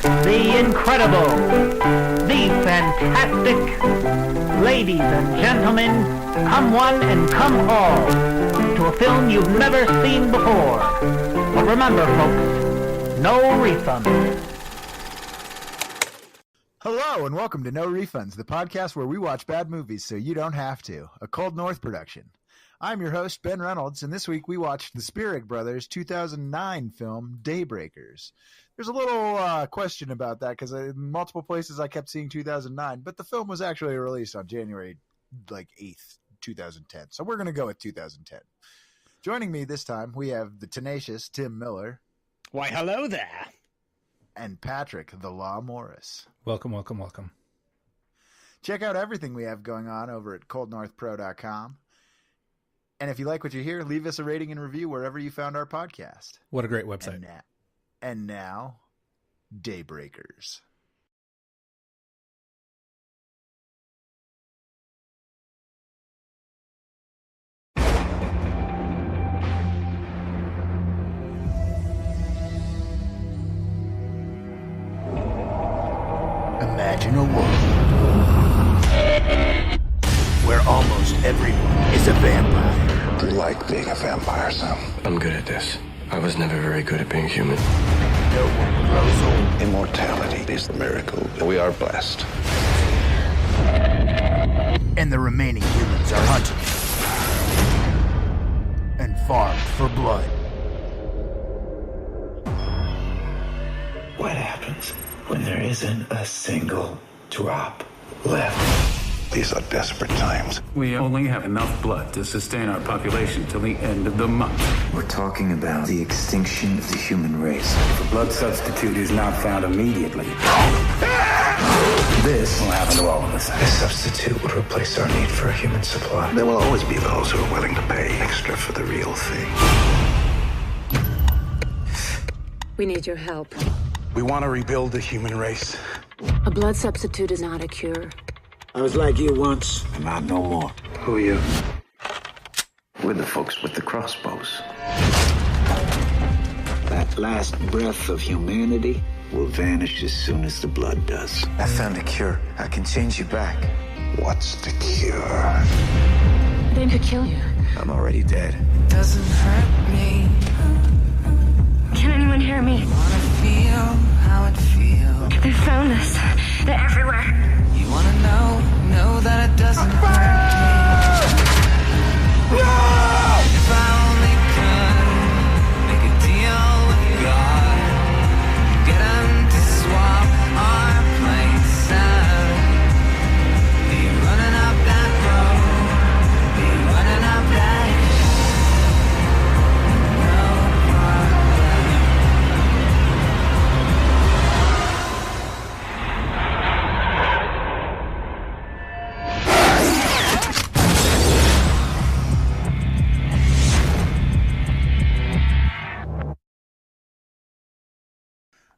the incredible, the fantastic. Ladies and gentlemen, come one and come all to a film you've never seen before. But remember, folks, no refunds. Hello and welcome to No Refunds, the podcast where we watch bad movies so you don't have to. A ColdNorth production. I'm your host, Ben Reynolds, and this week we watched the Spierig Brothers' 2009 film, Daybreakers. There's a little question about that because in multiple places I kept seeing 2009, but the film was actually released on January 8th, 2010. So we're going to go with 2010. Joining me this time, we have the tenacious Tim Miller. Why, hello there. And Patrick, the Law Morris. Welcome, welcome, welcome. Check out everything we have going on over at ColdNorthPro.com. And if you like what you hear, leave us a rating and review wherever you found our podcast. What a great website. And now, Daybreakers. Imagine a world where almost everyone is a vampire. Do you like being a vampire, Sam? I'm good at this. I was never very good at being human. No one grows old. Immortality is the miracle. We are blessed. And the remaining humans are hunted and farmed for blood. What happens when there isn't a single drop left? These are desperate times. We only have enough blood to sustain our population till the end of the month. We're talking about the extinction of the human race. If a blood substitute is not found immediately, this will happen to all of us. This substitute would replace our need for a human supply. There will always be those who are willing to pay extra for the real thing. We need your help. We want to rebuild the human race. A blood substitute is not a cure. I was like you once, and not no more. Who are you? We're the folks with the crossbows. That last breath of humanity will vanish as soon as the blood does. I found a cure. I can change you back. What's the cure? I didn't could kill you. I'm already dead. Doesn't hurt me. Can anyone hear me? Wanna feel how it feels. They found us. They're everywhere. You wanna know that it doesn't hurt me. If I only could make a deal with God, get him to swap our place out. Be running up that road, be running up that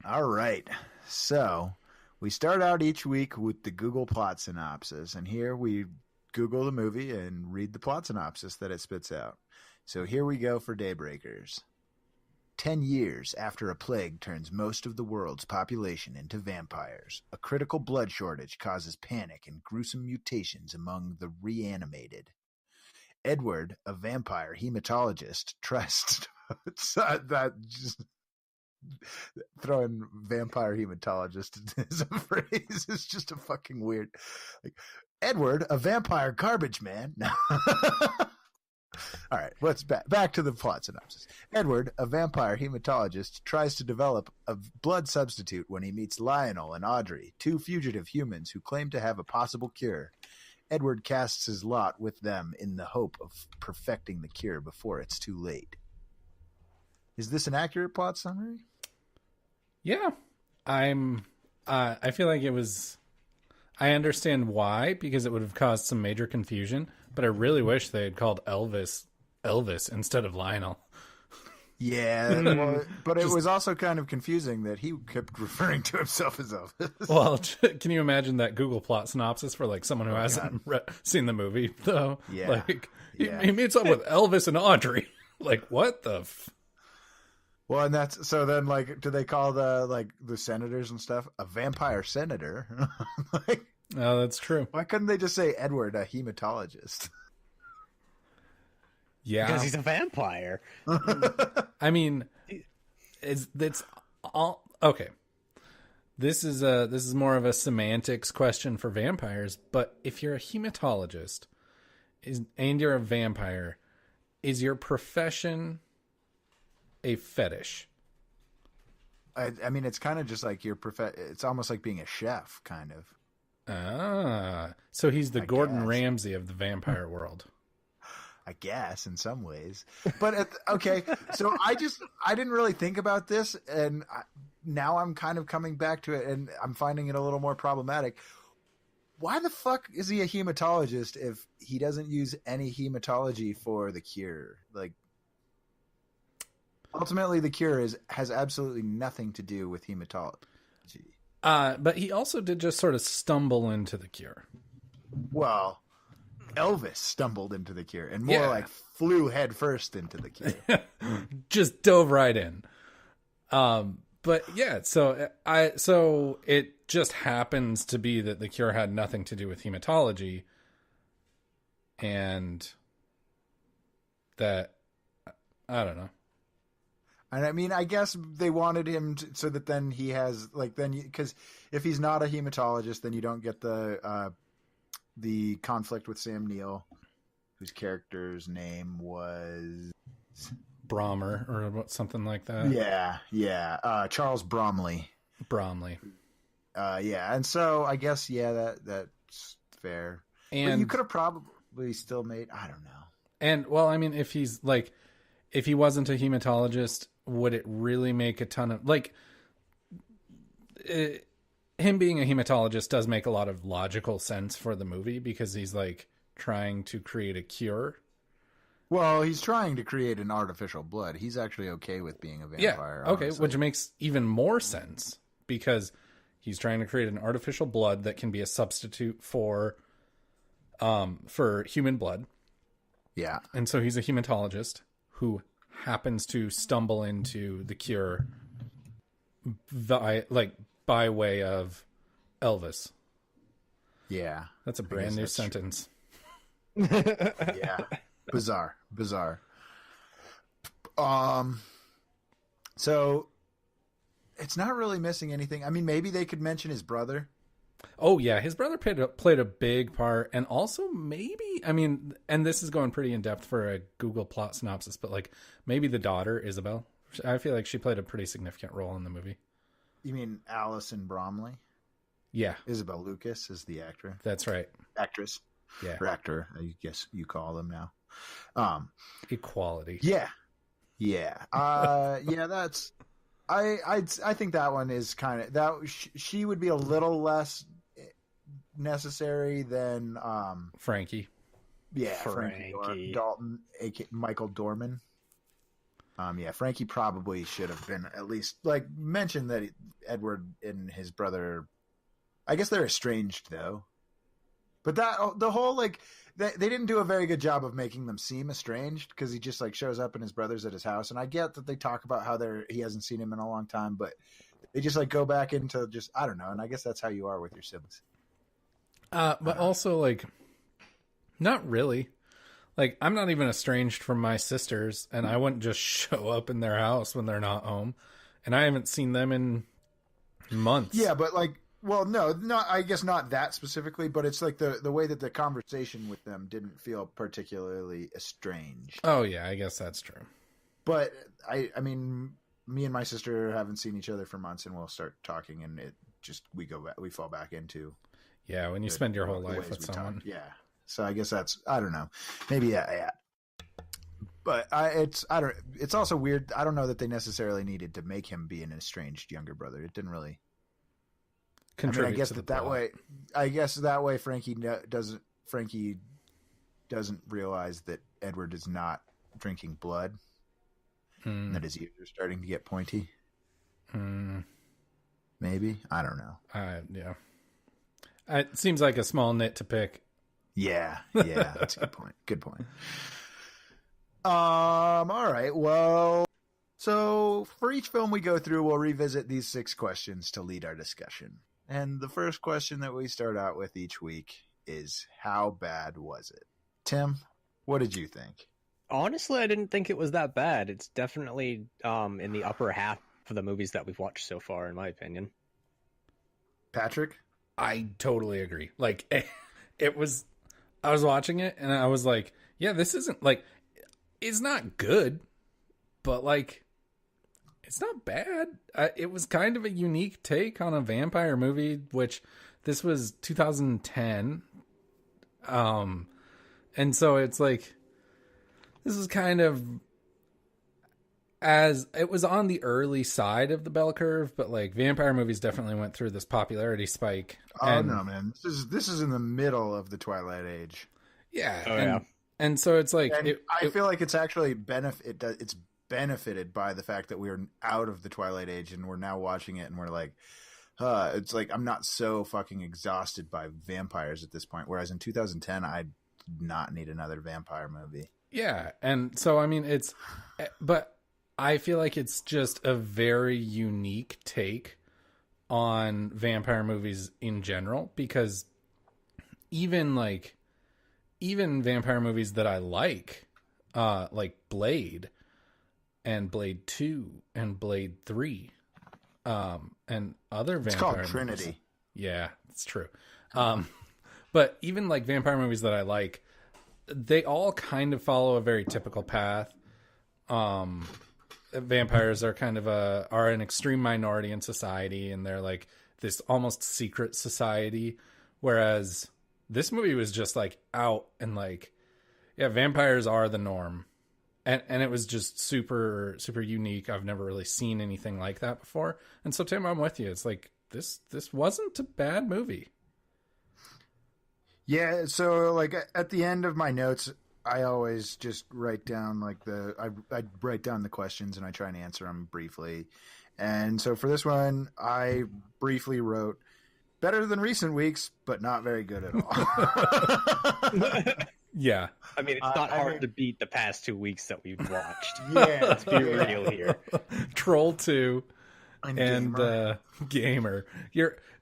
All right, so we start out each week with the Google plot synopsis, and here we Google the movie and read the plot synopsis that it spits out. So here we go for Daybreakers. 10 years after a plague turns most of the world's population into vampires, a critical blood shortage causes panic and gruesome mutations among the reanimated. Edward, a vampire hematologist, tries to... Throwing vampire hematologist as a phrase is just a fucking weird. Like, Edward, a vampire garbage man. All right, let's back to the plot synopsis. Edward, a vampire hematologist, tries to develop a blood substitute when he meets Lionel and Audrey, two fugitive humans who claim to have a possible cure. Edward casts his lot with them in the hope of perfecting the cure before it's too late. Is this an accurate plot summary? Yeah. I feel like it was... I understand why, because it would have caused some major confusion, but I really wish they had called Elvis instead of Lionel. Yeah, well, but it was also kind of confusing that he kept referring to himself as Elvis. Well, can you imagine that Google plot synopsis for like someone who hasn't seen the movie, though? Yeah. Like, he meets up with Elvis and Audrey. Like, what the... Well, and that's so then like, do they call the senators and stuff a vampire senator? Like, Oh, that's true. why couldn't they just say Edward, a hematologist? Yeah, Because he's a vampire. I mean, it's all okay. This is more of a semantics question for vampires, but if you're a hematologist and you're a vampire, is your profession a fetish? I mean, it's kind of just like it's almost like being a chef, kind of. Ah, so he's the Gordon guess. Ramsay of the vampire world. I guess in some ways, but okay. So I didn't really think about this, and now I'm kind of coming back to it, and I'm finding it a little more problematic. Why the fuck is he a hematologist if he doesn't use any hematology for the cure? Like, ultimately, the cure has absolutely nothing to do with hematology. But he also did just sort of stumble into the cure. Well, Elvis stumbled into the cure, and more like flew headfirst into the cure. Just dove right in. But yeah, so it just happens to be that the cure had nothing to do with hematology, and that I don't know. And I mean, I guess they wanted him so that then he has because if he's not a hematologist, then you don't get the conflict with Sam Neill, whose character's name was Brommer or something like that. Yeah. Charles Bromley. Yeah, and so I guess that's fair. And but you could have probably still made, I don't know. And well, I mean, if he wasn't a hematologist, would it really make a ton of him being a hematologist does make a lot of logical sense for the movie because he's like trying to create a cure. Well, he's trying to create an artificial blood. He's actually okay with being a vampire. Yeah, okay, honestly. which makes even more sense because he's trying to create an artificial blood that can be a substitute for human blood. Yeah. And so he's a hematologist who happens to stumble into the cure by way of Elvis. Yeah. That's a brand new sentence. Yeah. Bizarre. So it's not really missing anything. I mean, maybe they could mention his brother. Oh yeah, his brother played a big part, and also maybe, I mean, and this is going pretty in depth for a Google plot synopsis, but like maybe the daughter Isabel. I feel like she played a pretty significant role in the movie. You mean Alison Bromley? Yeah, Isabel Lucas is the actor. That's right. Actress. Yeah, or actor. I guess you call them now. Equality. Yeah. Yeah. That's. I think that one is kind of that. She would be a little less necessary than Frankie. Yeah, Frankie Dalton, Michael Dorman. Frankie probably should have been at least mentioned that Edward and his brother. I guess they're estranged though, but the whole they didn't do a very good job of making them seem estranged because he just shows up and his brother's at his house, and I get that they talk about how he hasn't seen him in a long time, but they just go back into just I don't know, and I guess that's how you are with your siblings. But also not really. I'm not even estranged from my sisters, and I wouldn't just show up in their house when they're not home, and I haven't seen them in months. Yeah, but well, no, I guess not that specifically, but it's the way that the conversation with them didn't feel particularly estranged. Oh yeah, I guess that's true. But I mean, me and my sister haven't seen each other for months, and we'll start talking, and it just we fall back into when you spend your whole life with someone. Talk. Yeah, so I guess that's I don't know, maybe yeah. But it's also weird. I don't know that they necessarily needed to make him be an estranged younger brother. It didn't really. I guess that way Frankie doesn't realize that Edward is not drinking blood, and that his ears are starting to get pointy. Maybe, I don't know. Yeah, it seems like a small nit to pick. Yeah, that's a good point. All right, well, So for each film we go through, we'll revisit these 6 questions to lead our discussion. And the first question that we start out with each week is, how bad was it? Tim, what did you think? Honestly, I didn't think it was that bad. It's definitely in the upper half of the movies that we've watched so far, in my opinion. Patrick? I totally agree. Like, I was watching it and I was like, yeah, this isn't like, it's not good, but like, it's not bad. It was kind of a unique take on a vampire movie, which this was 2010. And so it's like, this is kind of, as it was on the early side of the bell curve, but like vampire movies definitely went through this popularity spike. Oh no, man! This is in the middle of the Twilight Age. Yeah, and so it's like I feel like it's actually it's benefited by the fact that we're out of the Twilight Age and we're now watching it and we're like, it's like I'm not so fucking exhausted by vampires at this point. Whereas in 2010, I did not need another vampire movie. Yeah, and so I mean but I feel like it's just a very unique take on vampire movies in general, because even vampire movies that I like Blade and Blade 2 and Blade 3 and other vampire it's called movies. Trinity. Yeah, it's true. But even like vampire movies that I like, they all kind of follow a very typical path. Vampires are kind of are an extreme minority in society, and they're like this almost secret society, whereas this movie was just like out and like, yeah, vampires are the norm, and it was just super super unique. I've never really seen anything like that before, and so Tim, I'm with you. It's like this wasn't a bad movie. Yeah, so like at the end of my notes, I always just write down I write down the questions and I try and answer them briefly. And so for this one, I briefly wrote, better than recent weeks, but not very good at all. Yeah. I mean, it's not hard to beat the past 2 weeks that we've watched. Yeah. Let's be real here. Troll 2 and Gamer.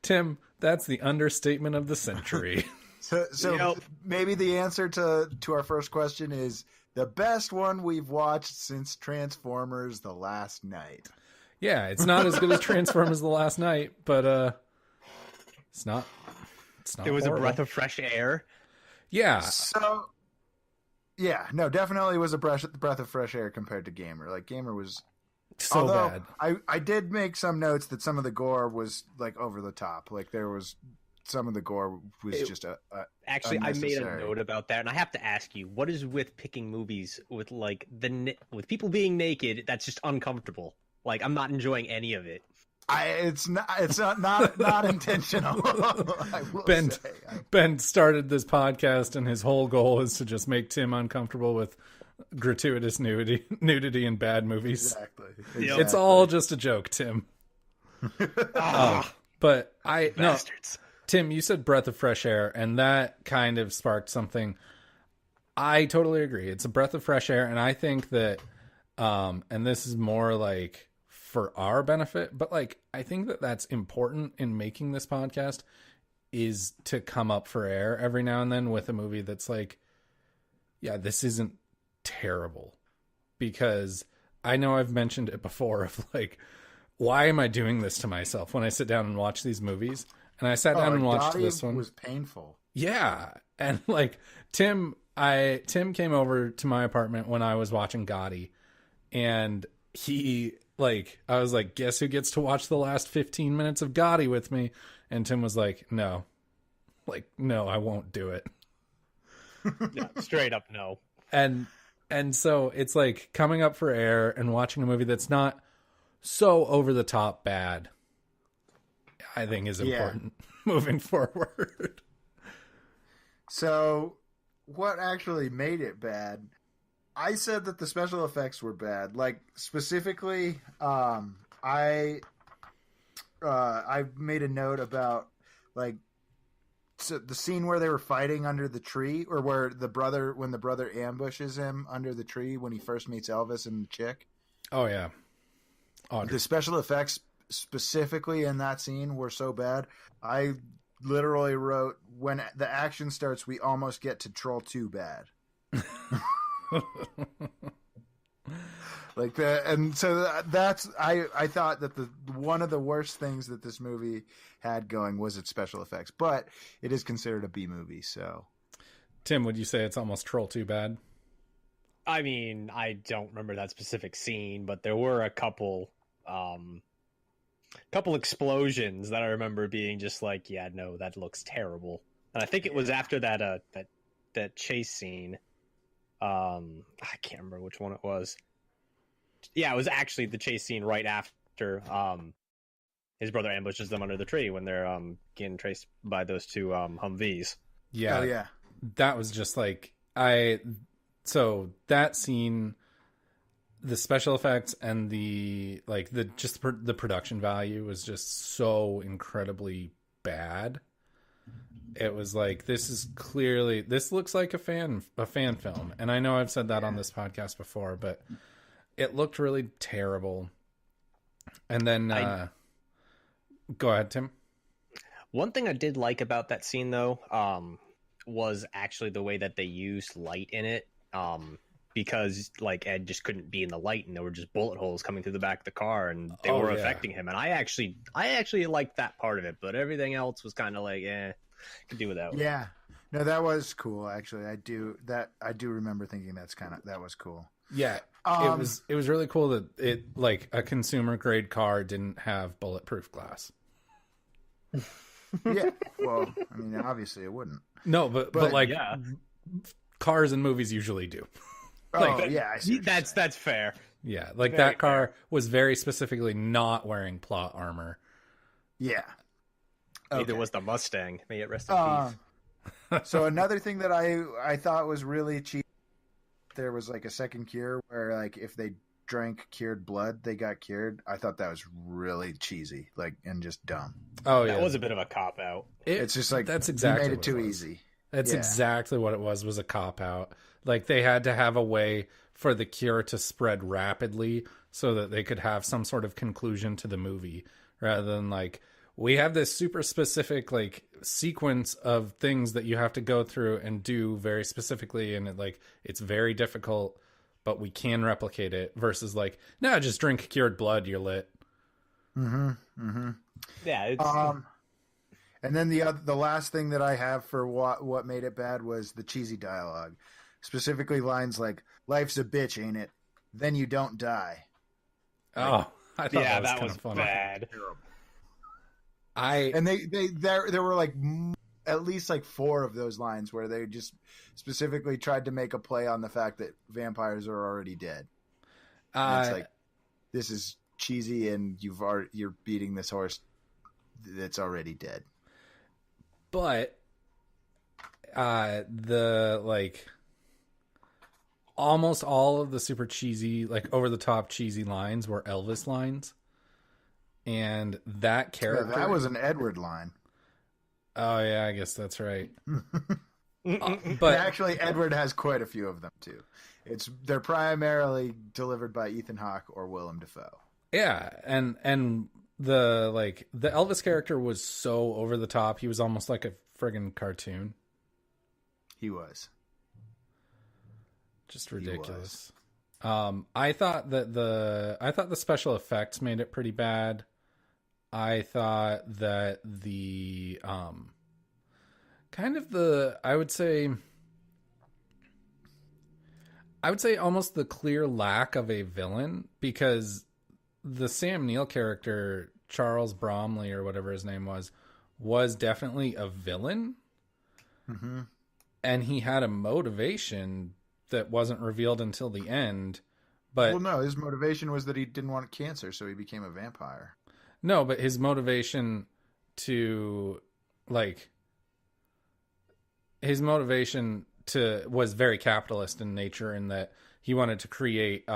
Tim, that's the understatement of the century. So maybe the answer to our first question is the best one we've watched since Transformers: The Last Night. Yeah, it's not as good as Transformers: The Last Night, but it's not. It was horrible. a breath of fresh air. Yeah. So yeah, no, definitely was a breath of fresh air compared to Gamer. Like Gamer was so bad. I did make some notes that some of the gore was like over the top. Like there was. Some of the gore was just actually. I made a note about that, and I have to ask you, what is with picking movies with like with people being naked? That's just uncomfortable. Like I'm not enjoying any of it. It's not intentional. Ben started this podcast, and his whole goal is to just make Tim uncomfortable with gratuitous nudity in bad movies. Exactly. It's all just a joke, Tim. But Bastards. Tim, you said breath of fresh air, and that kind of sparked something. I totally agree. It's a breath of fresh air, and I think that, and this is more like for our benefit, but like I think that that's important in making this podcast, is to come up for air every now and then with a movie that's like, yeah, this isn't terrible. Because I know I've mentioned it before of like, why am I doing this to myself when I sit down and watch these movies? And I sat down and watched this one. It was painful. Yeah. And like Tim came over to my apartment when I was watching Gotti, and I was like, guess who gets to watch the last 15 minutes of Gotti with me? And Tim was like, no, I won't do it. No, straight up no. And so it's like coming up for air and watching a movie that's not so over the top bad, I think is important moving forward. So what actually made it bad? I said that the special effects were bad. Like specifically, I made a note about like the scene where they were fighting under the tree, or where when the brother ambushes him under the tree when he first meets Elvis and the chick. Oh yeah. The special effects specifically in that scene were so bad. I literally wrote, when the action starts, we almost get to Troll 2 bad. Like that, and so that's I thought that the one of the worst things that this movie had going was its special effects, but it is considered a B movie. So, Tim, would you say it's almost Troll 2 bad? I mean, I don't remember that specific scene, but there were a couple explosions that I remember being just like, yeah, no, that looks terrible. And I think it was after that chase scene. I can't remember which one it was. Yeah, it was actually the chase scene right after his brother ambushes them under the tree when they're getting chased by those two Humvees. Yeah. Oh, yeah. That was just like so that scene, the special effects and the production value was just so incredibly bad. It was like, this looks like a fan film. And I know I've said that on this podcast before, but it looked really terrible. And then go ahead, Tim. One thing I did like about that scene, though, was actually the way that they used light in it. Because like Ed just couldn't be in the light, and there were just bullet holes coming through the back of the car, and they were affecting him. And I actually liked that part of it, but everything else was kind of like, could do without. Yeah, no, that was cool. Actually, I do remember thinking that was cool. Yeah, it was really cool that it, like, a consumer grade car didn't have bulletproof glass. Yeah, well, I mean, obviously it wouldn't. No, but like, yeah. Cars in movies usually do. Like, yeah, I see that's fair. Yeah, like very that car was very specifically not wearing plot armor. Yeah. Neither was the Mustang. May it rest in peace. So another thing that I thought was really cheap, there was like a second cure where, like, if they drank cured blood, they got cured. I thought that was really cheesy, like, and just dumb. Oh yeah, that was a bit of a cop out. It's just like, that's exactly you made it too easy. That's exactly what it was a cop out. Like, they had to have a way for the cure to spread rapidly so that they could have some sort of conclusion to the movie, rather than like, we have this super specific like sequence of things that you have to go through and do very specifically, and it's very difficult, but we can replicate it, versus like, no, just drink cured blood, you're lit. Yeah, it's and then the last thing that I have for what made it bad was the cheesy dialogue. Specifically lines like, "Life's a bitch, ain't it? Then you don't die." Oh, I thought that was funny. Bad. And there were like at least like 4 of those lines where they just specifically tried to make a play on the fact that vampires are already dead. It's like, this is cheesy, and you're beating this horse that's already dead. But almost all of the super cheesy, like over the top cheesy lines were Elvis lines. And that character, that was an Edward line. Oh yeah, I guess that's right. But actually, Edward has quite a few of them too. They're primarily delivered by Ethan Hawke or Willem Dafoe. Yeah, and the Elvis character was so over the top. He was almost like a friggin' cartoon. He was. Just ridiculous. I thought the special effects made it pretty bad. I thought that the I would say almost the clear lack of a villain, because the Sam Neill character, Charles Bromley or whatever his name was definitely a villain. Mm-hmm. And he had a motivation that wasn't revealed until the end. But well, no, his motivation was that he didn't want cancer, so he became a vampire. No, but his motivation was very capitalist in nature, in that he wanted to create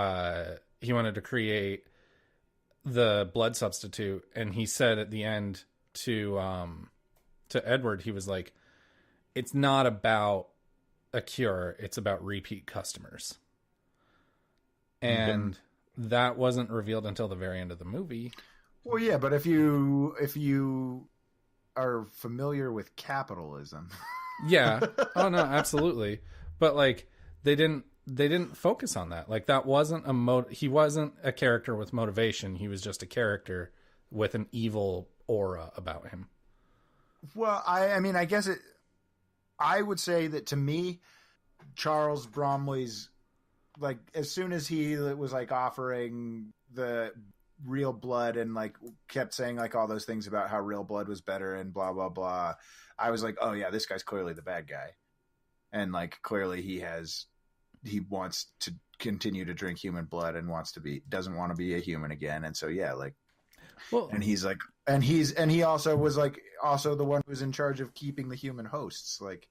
the blood substitute, and he said at the end to Edward, he was like, it's not about a cure, it's about repeat customers. And that wasn't revealed until the very end of the movie. Well, yeah, but if you are familiar with capitalism, yeah, oh no, absolutely. But like they didn't focus on that. Like that wasn't he wasn't a character with motivation. He was just a character with an evil aura about him. Well, I mean, I guess I would say that to me, Charles Bromley's, like, as soon as he was like offering the real blood and like kept saying like all those things about how real blood was better and blah blah blah, I was like, oh yeah, this guy's clearly the bad guy, and like clearly he wants to continue to drink human blood and doesn't want to be a human again, and so yeah, like, well, and he's like, and he also was like also the one who was in charge of keeping the human hosts, like,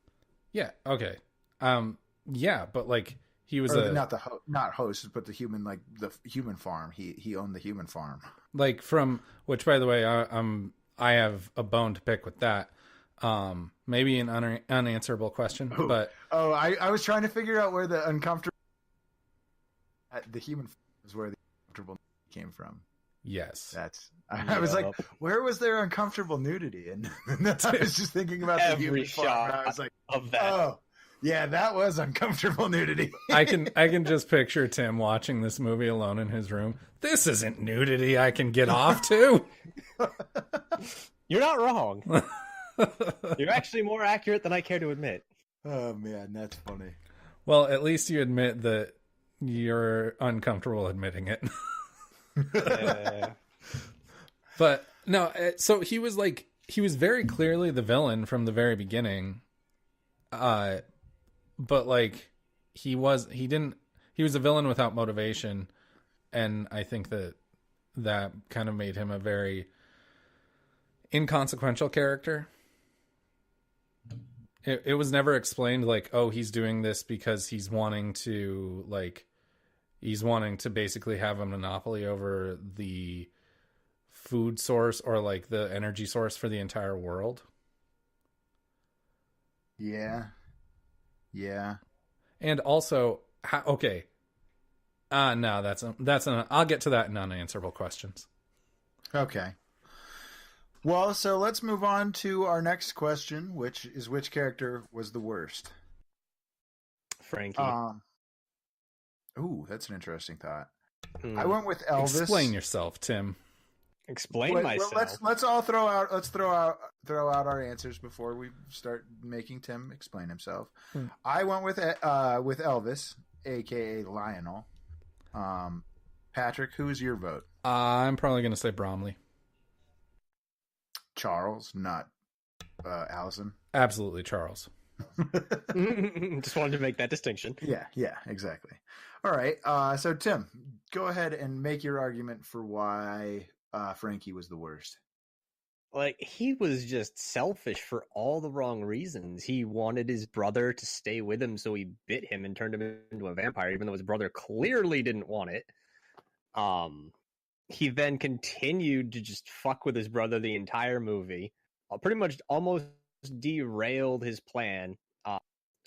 yeah, okay, yeah, but like he was not hosts, but the human, like the human farm. He owned the human farm. Like from which, by the way, I have a bone to pick with that. Maybe an unanswerable question, but I was trying to figure out where the uncomfortable the human farm is where the uncomfortable came from. Yes, I was like, where was there uncomfortable nudity? And that's I was just thinking about the human farm. I was like, of that. Oh. Yeah, that was uncomfortable nudity. I can just picture Tim watching this movie alone in his room. This isn't nudity I can get off to. You're not wrong. You're actually more accurate than I care to admit. Oh man, that's funny. Well, at least you admit that you're uncomfortable admitting it. But no, so he was very clearly the villain from the very beginning. But like he was a villain without motivation, and I think that kind of made him a very inconsequential character. It was never explained like, oh, he's doing this because he's wanting to basically have a monopoly over the food source or like the energy source for the entire world. Yeah. And also, okay. No, that's I'll get to that in unanswerable questions. Okay. Well, so let's move on to our next question, which character was the worst? Frankie. Ooh, that's an interesting thought. I went with Elvis. Explain yourself, Tim. Myself. Well, let's all throw out our answers before we start making Tim explain himself. I went with Elvis, aka Lionel. Patrick, who is your vote? I'm probably going to say Bromley. Charles, not Allison. Absolutely, Charles. Just wanted to make that distinction. Yeah, exactly. All right, so Tim, go ahead and make your argument for why Frankie was the worst. Like, he was just selfish for all the wrong reasons. He wanted his brother to stay with him, so he bit him and turned him into a vampire, even though his brother clearly didn't want it. He then continued to just fuck with his brother the entire movie. Pretty much almost derailed his plan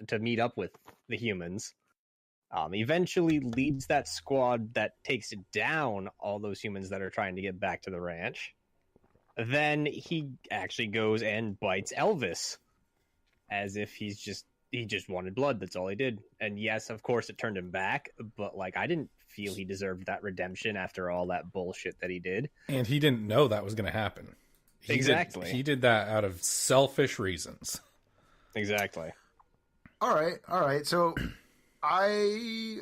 to meet up with the humans. Eventually leads that squad that takes down all those humans that are trying to get back to the ranch. Then he actually goes and bites Elvis as if he just wanted blood. That's all he did. And yes, of course it turned him back, but like, I didn't feel he deserved that redemption after all that bullshit that he did. And he didn't know that was going to happen. Exactly. He did that out of selfish reasons. Exactly. All right. So I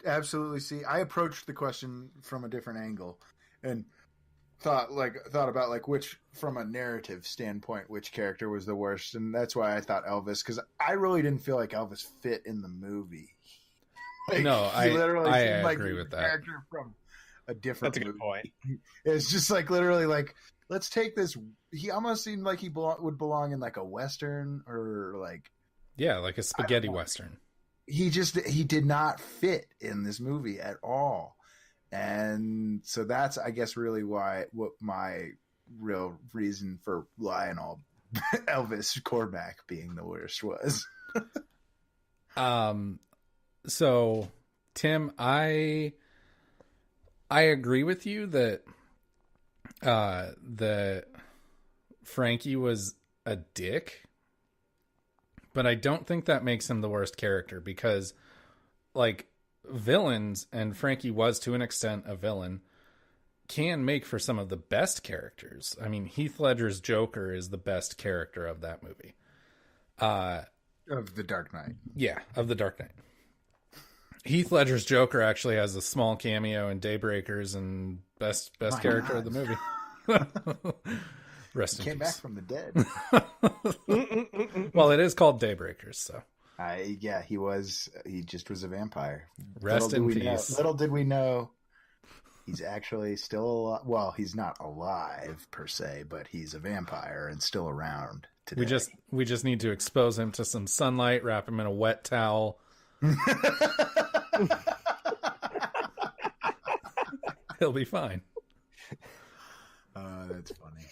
absolutely see. I approached the question from a different angle and thought about like which, from a narrative standpoint, which character was the worst, and that's why I thought Elvis, because I really didn't feel like Elvis fit in the movie. Like, no, I agree with that. Character from a different. That's a good point. It's just like literally like, let's take this. He almost seemed like he would belong in like a Western or like. Yeah, like a spaghetti Western. He did not fit in this movie at all. And so that's, I guess, really what my real reason for Lionel Elvis Cormack being the worst was. So Tim, I I agree with you that Frankie was a dick, but I don't think that makes him the worst character because, like, villains, and Frankie was to an extent a villain, can make for some of the best characters. I mean, Heath Ledger's Joker is the best character of that movie. Of The Dark Knight. Yeah, of The Dark Knight. Heath Ledger's Joker actually has a small cameo in Daybreakers and best character of the movie. Rest in peace. Came back from the dead. Well, it is called Daybreakers, so. Yeah, he just was a vampire. Rest in peace. Little did we know he's actually still alive. Well, he's not alive per se, but he's a vampire and still around today. We just need to expose him to some sunlight, wrap him in a wet towel. He'll be fine. That's funny.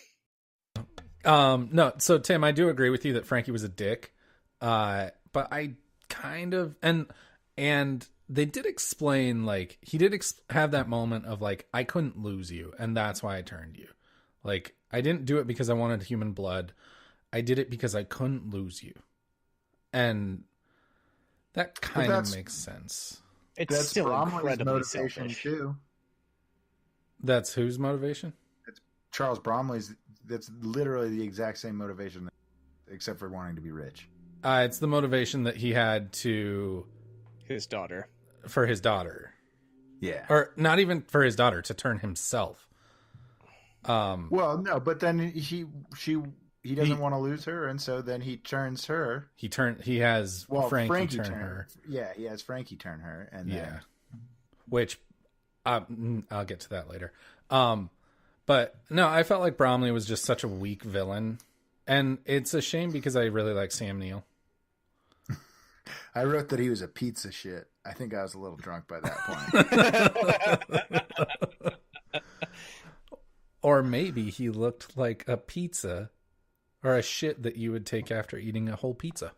No, so Tim, I do agree with you that Frankie was a dick. But I kind of, and they did explain, like, he did have that moment of, like, I couldn't lose you, and that's why I turned you. Like, I didn't do it because I wanted human blood. I did it because I couldn't lose you. And that kind of makes sense. It's still Bromley's incredibly motivation selfish. too. That's whose motivation? It's Charles Bromley's. That's literally the exact same motivation, except for wanting to be rich. It's the motivation that he had for his daughter. Yeah. Or not even for his daughter, to turn himself. Well, no, but then he doesn't want to lose her, and so then he turns her. He has Frankie turn her. Yeah, he has Frankie turn her, and then... which I'll get to that later. But no, I felt like Bromley was just such a weak villain, and it's a shame because I really like Sam Neill. I wrote that he was a pizza shit. I think I was a little drunk by that point. Or maybe he looked like a pizza or a shit that you would take after eating a whole pizza.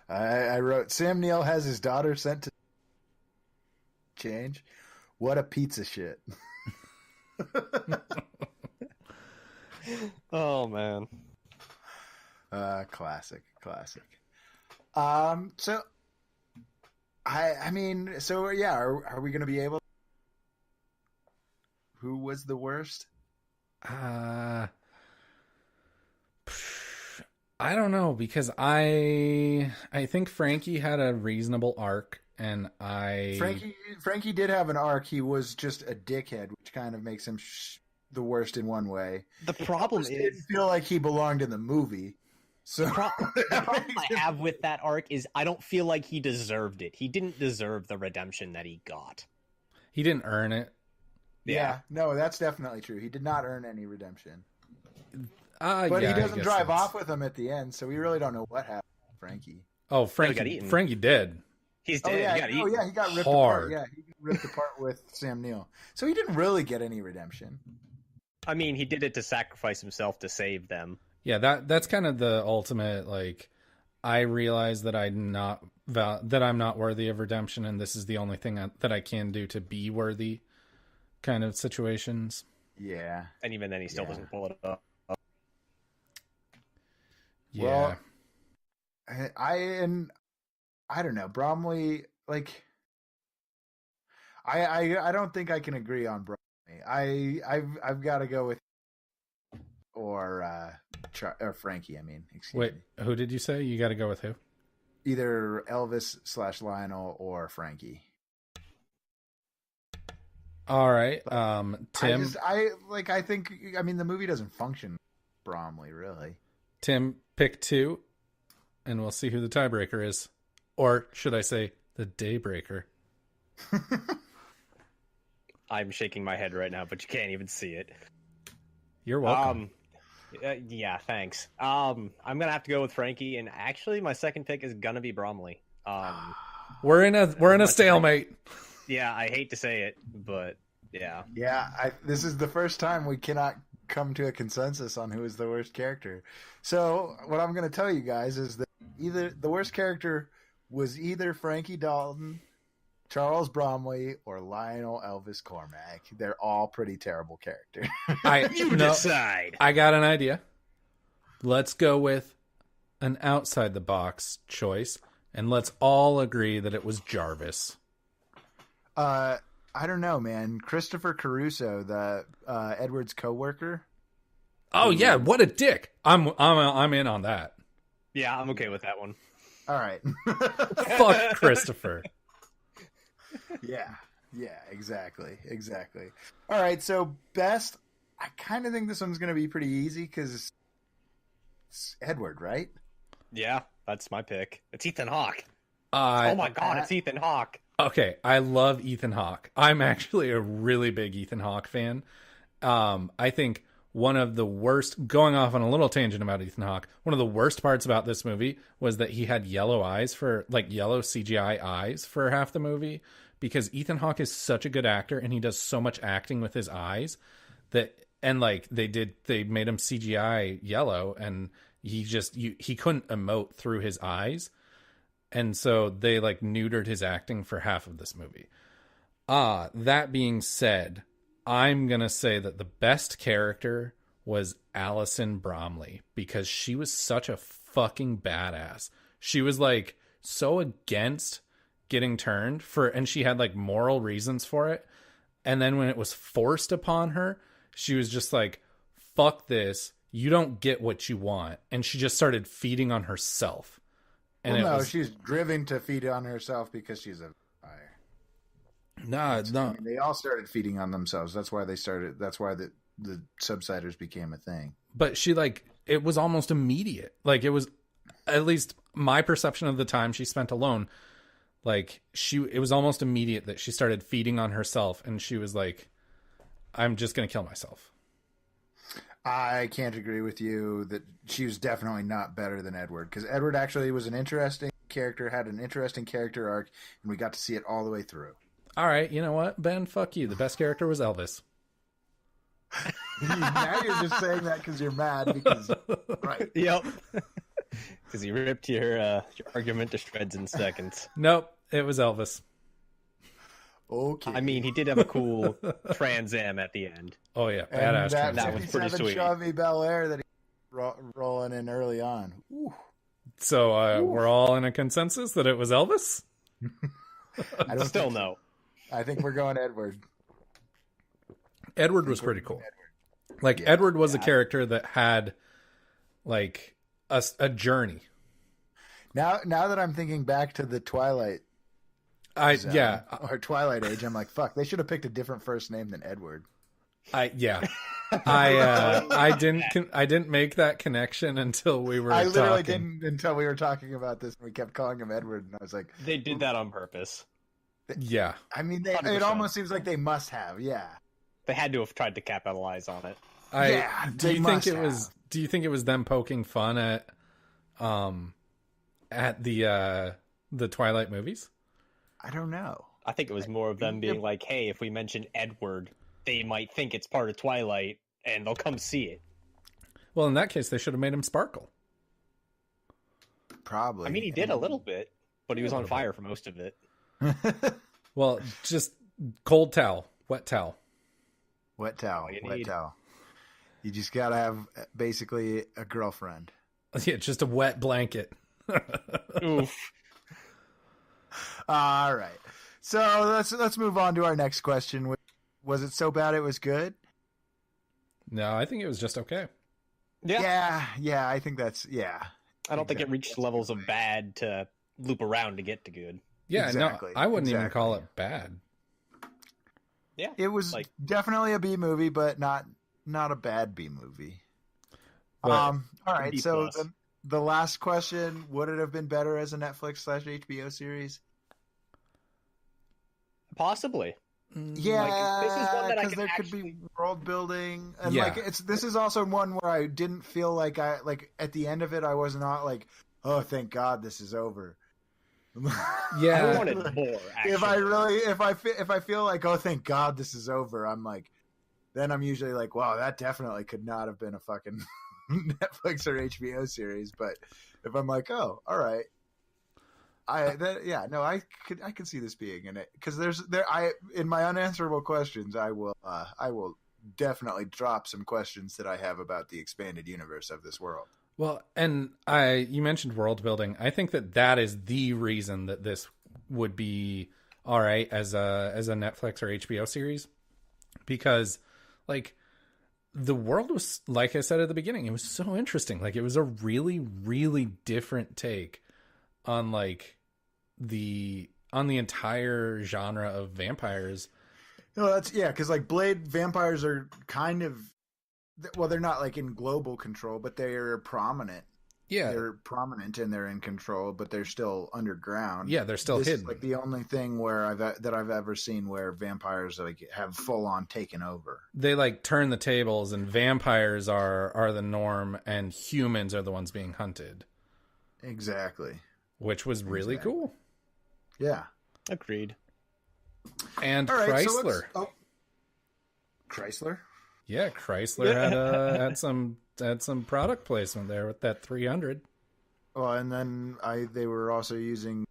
I wrote, Sam Neill has his daughter sent to change. What a pizza shit. Oh, man. Classic. So, I mean, so yeah, are we going to be able? Who was the worst? I don't know, because I think Frankie had a reasonable arc, and Frankie did have an arc. He was just a dickhead, which kind of makes him the worst in one way. The problem is, didn't feel like he belonged in the movie. So the problem I have with that arc is I don't feel like he deserved it. He didn't deserve the redemption that he got. He didn't earn it. Yeah, no, that's definitely true. He did not earn any redemption. But yeah, he doesn't drive off with him at the end, so we really don't know what happened to Frankie. Oh, Frankie did. He's dead. He got ripped apart. Yeah, he got ripped apart with Sam Neill. So he didn't really get any redemption. I mean, he did it to sacrifice himself to save them. Yeah, that's kind of the ultimate, like, I realize that I'm not worthy of redemption, and this is the only thing that I can do to be worthy kind of situations. Yeah. And even then he still doesn't pull it up. Yeah. Well, I don't know. Bromley, like, I don't think I can agree on Bromley. I've got to go with or Frankie. I mean, excuse me. Who did you say? You got to go with who? Either Elvis/Lionel or Frankie. All right, Tim. I think the movie doesn't function Bromley really. Tim, pick two, and we'll see who the tiebreaker is. Or should I say the daybreaker? I'm shaking my head right now, but you can't even see it. You're welcome. Yeah, thanks. I'm gonna have to go with Frankie, and actually, my second pick is gonna be Bromley. We're in a stalemate. Yeah, I hate to say it, but yeah. Yeah, this is the first time we cannot come to a consensus on who is the worst character. So what I'm going to tell you guys is that either the worst character was either Frankie Dalton Charles Bromley or Lionel Elvis Cormack. They're all pretty terrible characters. You decide. I got an idea. Let's go with an outside the box choice, and let's all agree that it was Jarvis. I don't know, man. Christopher Caruso, the Edward's coworker. Oh yeah, what a dick! I'm in on that. Yeah, I'm okay with that one. All right. Fuck Christopher. Yeah, exactly. All right, so best, I kind of think this one's going to be pretty easy because it's Edward, right? Yeah, that's my pick. It's Ethan Hawke. Oh my god, it's Ethan Hawke. Okay, I love Ethan Hawke. I'm actually a really big Ethan Hawke fan. I think one of the worst, going off on a little tangent about Ethan Hawke, one of the worst parts about this movie was that he had yellow eyes yellow CGI eyes for half the movie, because Ethan Hawke is such a good actor and he does so much acting with his eyes they made him CGI yellow, and he couldn't emote through his eyes. And so they neutered his acting for half of this movie. That being said, I'm going to say that the best character was Alison Bromley, because she was such a fucking badass. She was so against getting turned and she had moral reasons for it. And then when it was forced upon her, she was just fuck this. You don't get what you want. And she just started feeding on herself. And she's driven to feed on herself because she's a vampire. No. I mean, they all started feeding on themselves. That's why that's why the subsiders became a thing. But she it was almost immediate. It was, at least my perception of the time she spent alone, it was almost immediate that she started feeding on herself, and she was I'm just going to kill myself. I can't agree with you that she was definitely not better than Edward, because Edward actually was an interesting character, had an interesting character arc, and we got to see it all the way through. All right, you know what, Ben? Fuck you. The best character was Elvis. Now you're just saying that because you're mad. Because right? Yep. Because you ripped your argument to shreds in seconds. Nope, it was Elvis. Okay. I mean, he did have a cool Trans Am at the end. Oh yeah, badass. That was pretty sweet. Chevy Bel Air that he rolling in early on. Ooh. So we're all in a consensus that it was Elvis. I don't still know. I think we're going Edward. Edward was pretty cool. Edward was a character that had a journey. Now that I'm thinking back to the Twilight or Twilight Age, I'm fuck, they should have picked a different first name than Edward. I didn't make that connection until we were I literally talking. didn't until we were talking about this, and we kept calling him Edward, and I was like, they did that on purpose. Yeah. I mean, it almost seems like they must have, yeah. They had to have tried to capitalize on it. Do you think it was them poking fun at the Twilight movies? I don't know. I think it was more of them being hey, if we mention Edward, they might think it's part of Twilight and they'll come see it. Well, in that case, they should have made him sparkle. Probably. I mean, he did a little bit, but he was on fire for most of it. Well, just cold towel, wet towel. Wet towel. You just gotta have basically a girlfriend. Yeah, just a wet blanket. Oof. All right. So let's move on to our next question. Was it so bad it was good? No, I think it was just okay. Yeah. I think that's I don't think it reached levels of bad to loop around to get to good. Yeah, exactly. No, I wouldn't even call it bad. Yeah, it was definitely a B movie, but not a bad B movie. But all right, so the last question: would it have been better as a Netflix/HBO series? Possibly. Yeah, this is one that because there could be world building, and this is also one where I didn't feel like at the end of it I was not oh, thank God this is over. Yeah, I wanted more. Actually. If I feel oh, thank God this is over, I'm then I'm usually wow, that definitely could not have been a fucking Netflix or HBO series. But if I'm oh, all right, I could see this being in it because in my unanswerable questions I will definitely drop some questions that I have about the expanded universe of this world. Well, and you mentioned world building. I think that is the reason that this would be all right as a Netflix or HBO series, because like the world was, like I said at the beginning, it was so interesting. Like it was a really, really different take on like the entire genre of vampires. No, because like Blade vampires are kind of, well, they're not like in global control, but they're prominent. Yeah, they're prominent and they're in control, but they're still underground. Yeah, they're still hidden. Is like the only thing where I've ever seen where vampires like have full on taken over. They like turn the tables, and vampires are the norm, and humans are the ones being hunted. Exactly. Which was really cool. Yeah. Agreed. And right, Chrysler. Chrysler? Yeah, Chrysler had some product placement there with that 300. Well, and then they were also using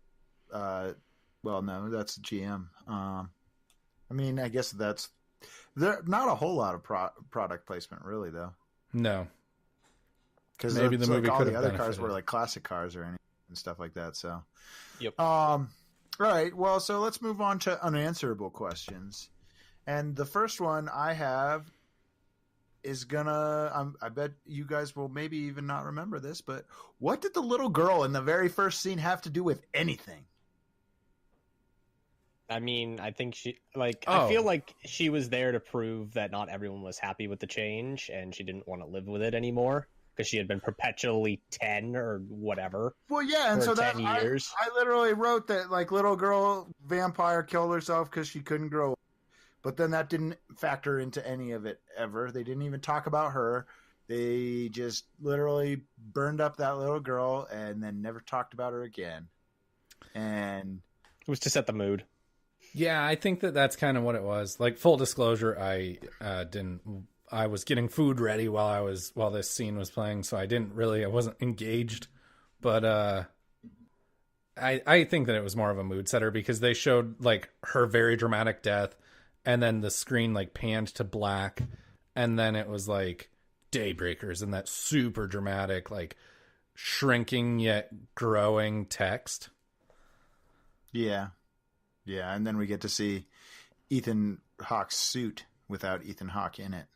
well, no, that's GM. I mean, I guess that's not a whole lot of product placement really though. No. Because maybe the movie all the other cars were like classic cars or anything and stuff like that. So, yep. All right. Well, so let's move on to unanswerable questions, and the first one I have is gonna. I bet you guys will maybe even not remember this, but what did the little girl in the very first scene have to do with anything? I mean, I think I feel like she was there to prove that not everyone was happy with the change, and she didn't want to live with it anymore. Because she had been perpetually 10 or whatever. Well, yeah, and so 10 years. I literally wrote that like little girl vampire killed herself because she couldn't grow up. But then that didn't factor into any of it ever. They didn't even talk about her. They just literally burned up that little girl and then never talked about her again. And it was to set the mood. Yeah, I think that's kind of what it was. Like full disclosure, I was getting food ready while this scene was playing, so I wasn't engaged. But I think that it was more of a mood setter because they showed like her very dramatic death, and then the screen like panned to black, and then it was like Daybreakers and that super dramatic, like shrinking yet growing text. Yeah. Yeah, and then we get to see Ethan Hawke's suit without Ethan Hawke in it.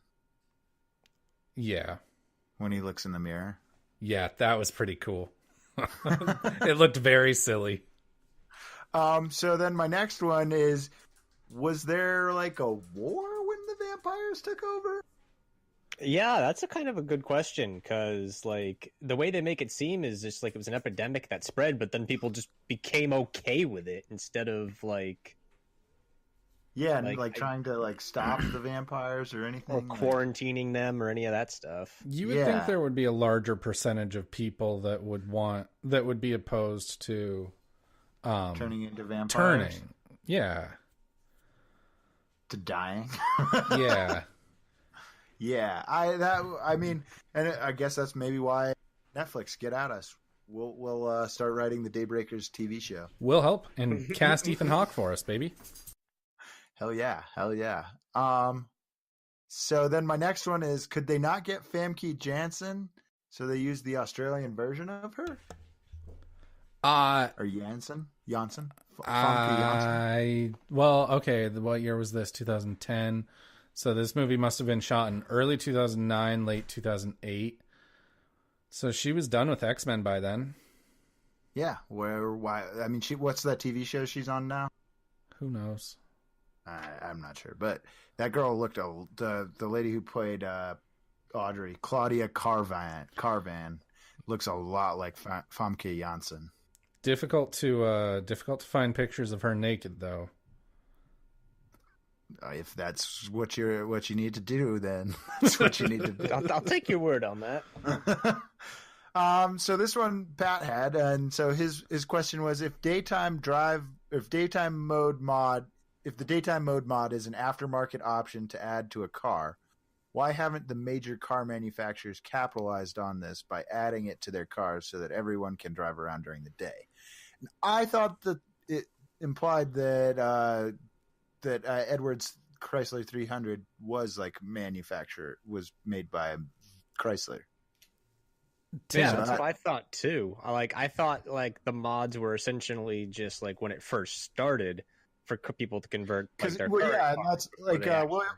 Yeah. When he looks in the mirror. Yeah, that was pretty cool. It looked very silly. So then my next one is, was there like a war when the vampires took over? Yeah, that's a kind of a good question, because like the way they make it seem is just like it was an epidemic that spread, but then people just became okay with it instead of like... Yeah, and like trying to like stop the vampires or anything, or quarantining them or any of that stuff. You would think there would be a larger percentage of people that would be opposed to turning into vampires. Yeah. To dying. Yeah. Yeah. I mean, and I guess that's maybe why Netflix, get at us. We'll start writing the Daybreakers TV show. We'll help and cast Ethan Hawke for us, baby. Hell yeah. So then my next one is, could they not get Famke Janssen? So they used the Australian version of her? Or Janssen? Famke Janssen? Well, okay. What year was this? 2010. So this movie must have been shot in early 2009, late 2008. So she was done with X-Men by then. Yeah. Why? I mean, what's that TV show she's on now? Who knows? I'm not sure, but that girl looked the lady who played Audrey, Claudia Carvan, looks a lot like Famke Janssen. Difficult to find pictures of her naked though. If that's what you need to do, then that's what you need to do. I'll take your word on that. So this one Pat had, and so his question was, if the daytime mode mod is an aftermarket option to add to a car, why haven't the major car manufacturers capitalized on this by adding it to their cars so that everyone can drive around during the day? I thought that it implied that Edwards Chrysler 300 was like was made by Chrysler. Yeah, that's what I thought too. I thought like the mods were essentially just like when it first started for people to convert. Like, their and that's like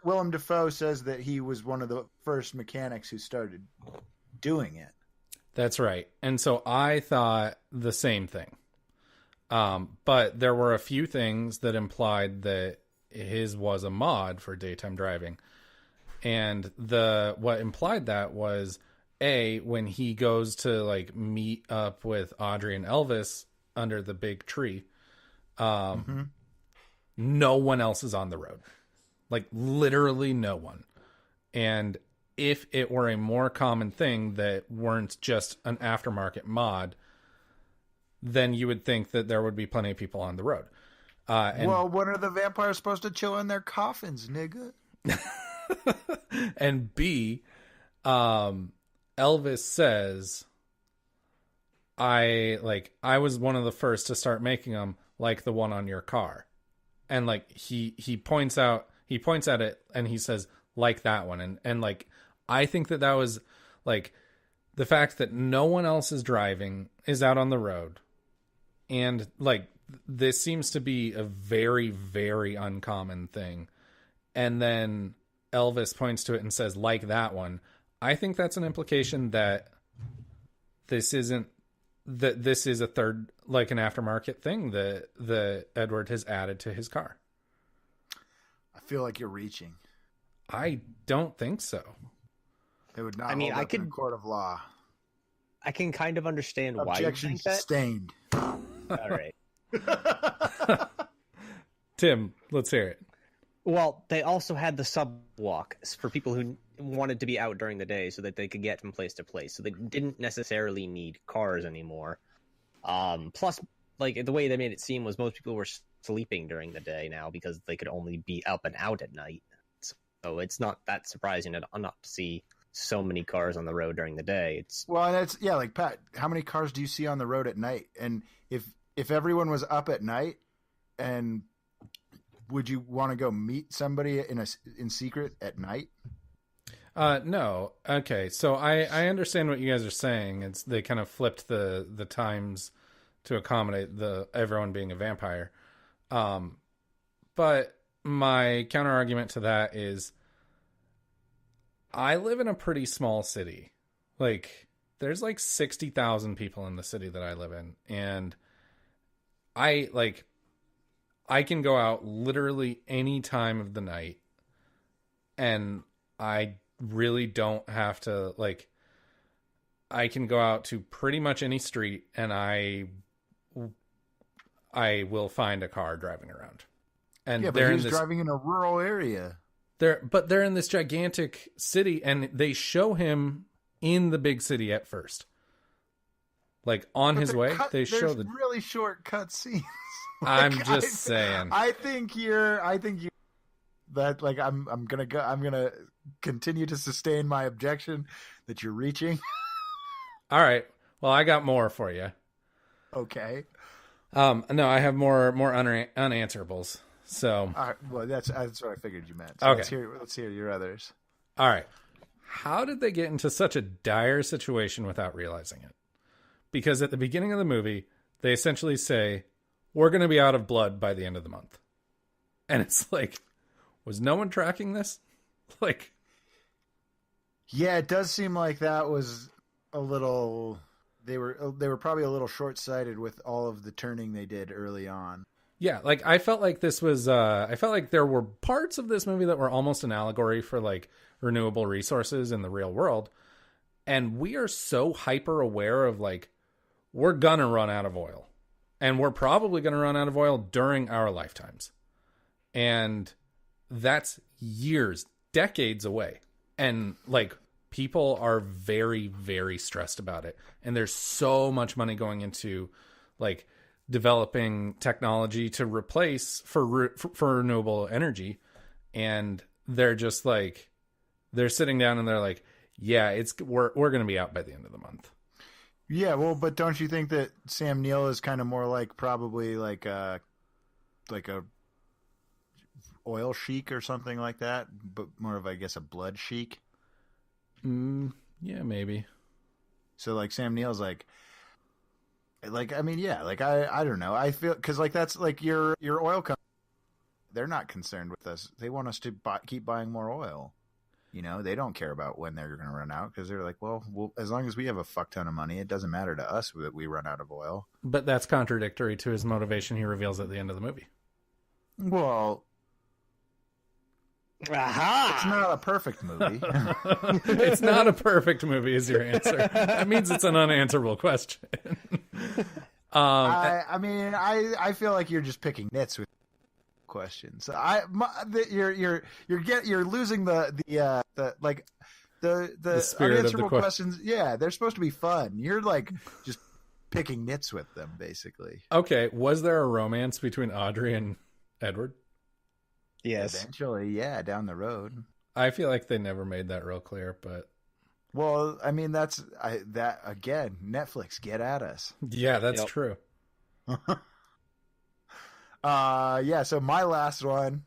Willem Dafoe says that he was one of the first mechanics who started doing it. That's right. And so I thought the same thing. But there were a few things that implied that his was a mod for daytime driving. And what implied that was when he goes to like meet up with Audrey and Elvis under the big tree, no one else is on the road. Like literally no one. And if it were a more common thing that weren't just an aftermarket mod, then you would think that there would be plenty of people on the road. Well, when are the vampires supposed to chill in their coffins, nigga? And B, Elvis says, I was one of the first to start making them like the one on your car. And like he points at it and he says, like that one. And like, I think that was like the fact that no one else is out on the road. And like, this seems to be a very, very uncommon thing. And then Elvis points to it and says, like that one. I think that's an implication that this is a third, like an aftermarket thing that Edward has added to his car. I feel like you're reaching. I don't think so. It would not hold up in a court of law. I can kind of understand why you think that. Sustained. All right. Tim, let's hear it. Well, they also had the subwalk for people who wanted to be out during the day so that they could get from place to place. So they didn't necessarily need cars anymore. Plus, like the way they made it seem was most people were sleeping during the day now because they could only be up and out at night. So it's not that surprising not to see so many cars on the road during the day. Like Pat, how many cars do you see on the road at night? And if everyone was up at night, and would you want to go meet somebody in secret at night? No. Okay. So I understand what you guys are saying. They kind of flipped the times to accommodate everyone being a vampire. But my counter argument to that is I live in a pretty small city. Like there's like 60,000 people in the city that I live in. And I can go out literally any time of the night and I really don't have to I can go out to pretty much any street and I will find a car driving around. And yeah, but he's driving in a rural area. They're in this gigantic city and they show him in the big city at first. Like on his way, they show the really short cut scenes. I'm just saying. I think that like I'm gonna continue to sustain my objection that you're reaching. All right. Well, I got more for you. Okay. No, I have more unanswerables. So. All right. Well, that's what I figured you meant. So okay. Let's hear your others. All right. How did they get into such a dire situation without realizing it? Because at the beginning of the movie, they essentially say, we're going to be out of blood by the end of the month. And it's like, was no one tracking this? Like, yeah, it does seem like that was a little, they were probably a little short-sighted with all of the turning they did early on. Yeah, like I felt like this was, I felt like there were parts of this movie that were almost an allegory for like renewable resources in the real world. And we are so hyper aware of like, we're going to run out of oil. And we're probably going to run out of oil during our lifetimes. And that's years, decades away. And like people are very, very stressed about it. And there's so much money going into like developing technology to replace for renewable energy. And they're just like, they're sitting down and they're like, yeah, we're going to be out by the end of the month. Yeah, well, but don't you think that Sam Neill is kind of more like probably like a oil sheik or something like that, but more of, I guess, a blood sheik? Yeah, maybe. So like Sam Neill's like I mean, yeah, like I don't know. I feel because like that's like your oil company. They're not concerned with us. They want us to keep buying more oil. You know, they don't care about when they're going to run out because they're like, well, as long as we have a fuck ton of money, it doesn't matter to us that we run out of oil. But that's contradictory to his motivation he reveals at the end of the movie. Well, aha! It's not a perfect movie. It's not a perfect movie is your answer. That means it's an unanswerable question. I mean, I feel like you're just picking nits with questions. You're losing the spirit of the unanswerable questions. Yeah, they're supposed to be fun. You're like just picking nits with them, basically. Okay, was there a romance between Audrey and Edward? Yes. Eventually, yeah, down the road. I feel like they never made that real clear, but well, I mean, that again, Netflix, get at us. Yeah, that's true. Yeah, so my last one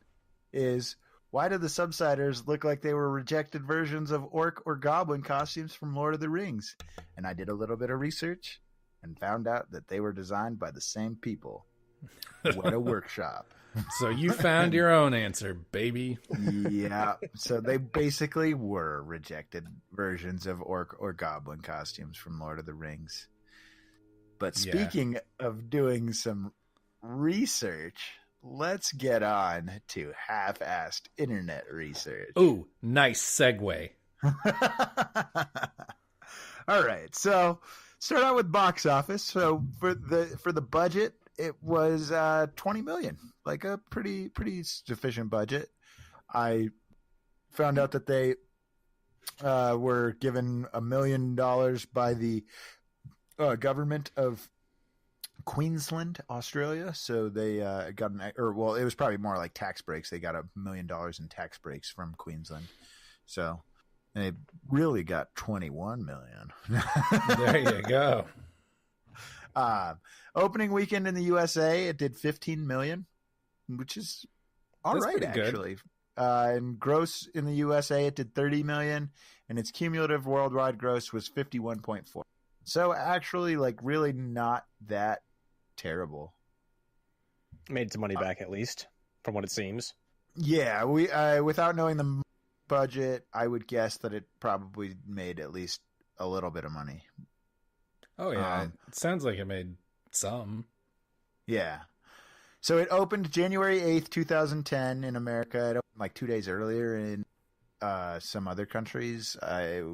is, why do the subsiders look like they were rejected versions of orc or goblin costumes from Lord of the Rings? And I did a little bit of research and found out that they were designed by the same people. What a workshop. So you found your own answer, baby. Yeah, so they basically were rejected versions of orc or goblin costumes from Lord of the Rings. But speaking of doing some research, let's get on to half-assed internet research. Ooh, nice segue. All right, so start out with box office. So for the budget, it was $20 million, like a pretty sufficient budget. I found out that they were given $1 million by the government of Queensland, Australia. So they got it was probably more like tax breaks. They got $1 million in tax breaks from Queensland. So they really got 21 million. There you go. Opening weekend in the USA, it did 15 million, which is all right, actually. And gross in the USA, it did 30 million, and its cumulative worldwide gross was 51.4. So actually, like, really not that terrible. Made some money back, at least, from what it seems. Yeah, we without knowing the budget, I would guess that it probably made at least a little bit of money. Oh, yeah. It sounds like it made some. Yeah. So it opened January 8th, 2010 in America. It opened like 2 days earlier in some other countries. I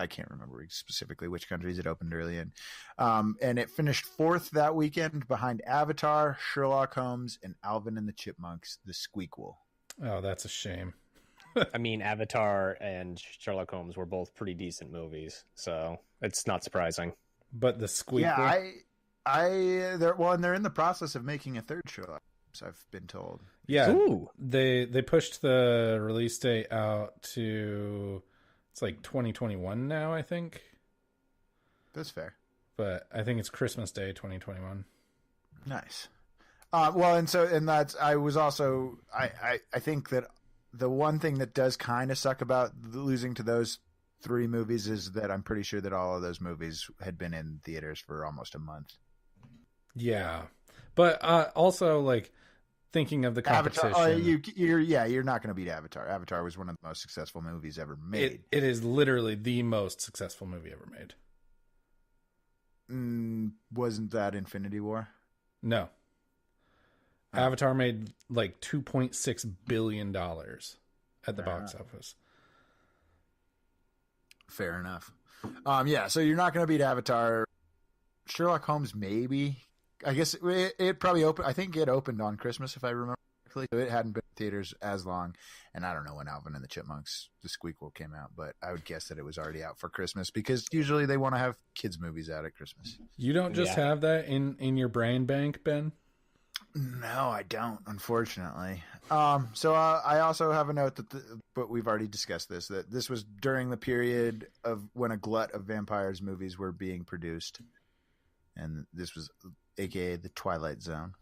can't remember specifically which countries it opened early in. And it finished fourth that weekend behind Avatar, Sherlock Holmes, and Alvin and the Chipmunks, The Squeakquel. Oh, that's a shame. I mean, Avatar and Sherlock Holmes were both pretty decent movies, so it's not surprising. But The Squeakquel? Yeah, they're in the process of making a third Sherlock Holmes, I've been told. Yeah. Ooh. They pushed the release date out to, it's like 2021 now, I think. That's fair. But I think it's Christmas Day 2021. Nice. I think that the one thing that does kind of suck about losing to those three movies is that I'm pretty sure that all of those movies had been in theaters for almost a month. Yeah. But also, like, thinking of the competition. Avatar, you're not going to beat Avatar. Avatar was one of the most successful movies ever made. It is literally the most successful movie ever made. Wasn't that Infinity War? No. Avatar made like $2.6 billion at the box office. Fair enough. Yeah, so you're not going to beat Avatar. Sherlock Holmes, maybe. I guess it probably opened. I think it opened on Christmas, if I remember correctly. So it hadn't been in theaters as long. And I don't know when Alvin and the Chipmunks, The Squeakquel, came out, but I would guess that it was already out for Christmas because usually they want to have kids' movies out at Christmas. You don't just have that in your brain bank, Ben? No, I don't, unfortunately. So I also have a note that, but we've already discussed this, that this was during the period of when a glut of vampires movies were being produced. And this was AKA the Twilight Zone.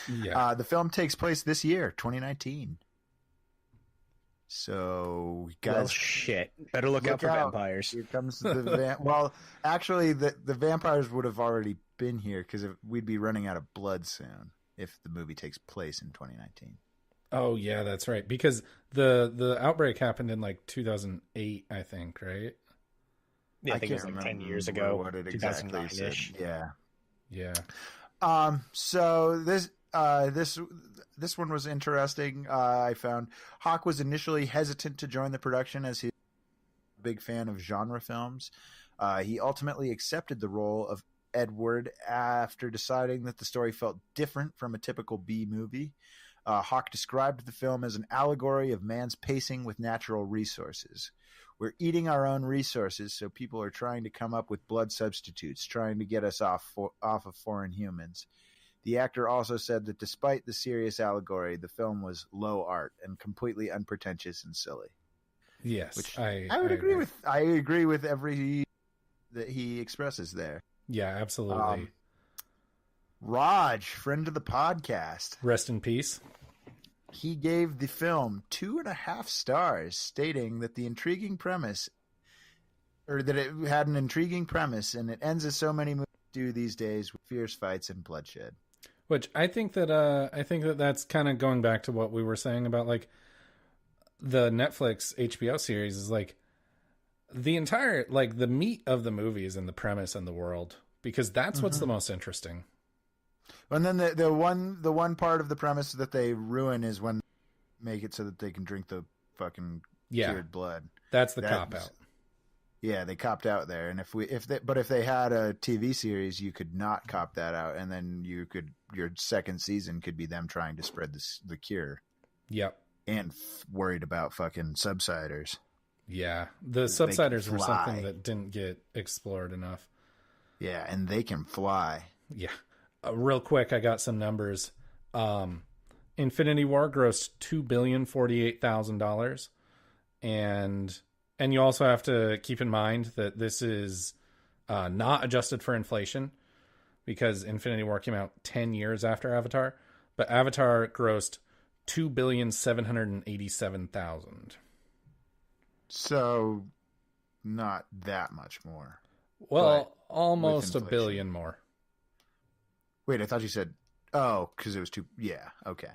Yeah. The film takes place this year, 2019. So, guys, well, shit. Better look out for vampires. Here comes the well, actually, the vampires would have already been here because we'd be running out of blood soon if the movie takes place in 2019. Oh yeah, that's right. Because the outbreak happened in like 2008, I think, right? Yeah, I think it was like 10 years ago. What it exactly said. Yeah. Yeah. So this one was interesting. I found Hawk was initially hesitant to join the production as he's a big fan of genre films. He ultimately accepted the role of Edward after deciding that the story felt different from a typical B movie. Hawk described the film as an allegory of man's pacing with natural resources. We're eating our own resources, so people are trying to come up with blood substitutes, trying to get us off of foreign humans. The actor also said that despite the serious allegory, the film was low art and completely unpretentious and silly. Yes, which I would agree with. I agree with every that he expresses there. Yeah, absolutely. Raj, friend of the podcast, rest in peace. He gave the film 2.5 stars, stating that the intriguing premise, or that it had an intriguing premise, and it ends as so many movies do these days with fierce fights and bloodshed. Which I think that that's kind of going back to what we were saying about like the Netflix HBO series is like the entire like the meat of the movie is in the premise and the world, because that's what's the most interesting. And then the one part of the premise that they ruin is when they make it so that they can drink the fucking cured blood. That's the cop out. Yeah, they copped out there. And if they had a TV series, you could not cop that out, and then your second season could be them trying to spread the cure. Yep. And worried about fucking subsiders. Yeah, the subsiders were something that didn't get explored enough. Yeah, and they can fly. Yeah. Real quick, I got some numbers. Infinity War grossed $2,048,000, and you also have to keep in mind that this is not adjusted for inflation, because Infinity War came out 10 years after Avatar, but Avatar grossed $2,787,000. So, not that much more. Well, almost $1 billion more. Wait, I thought you said, because it was too, yeah, okay.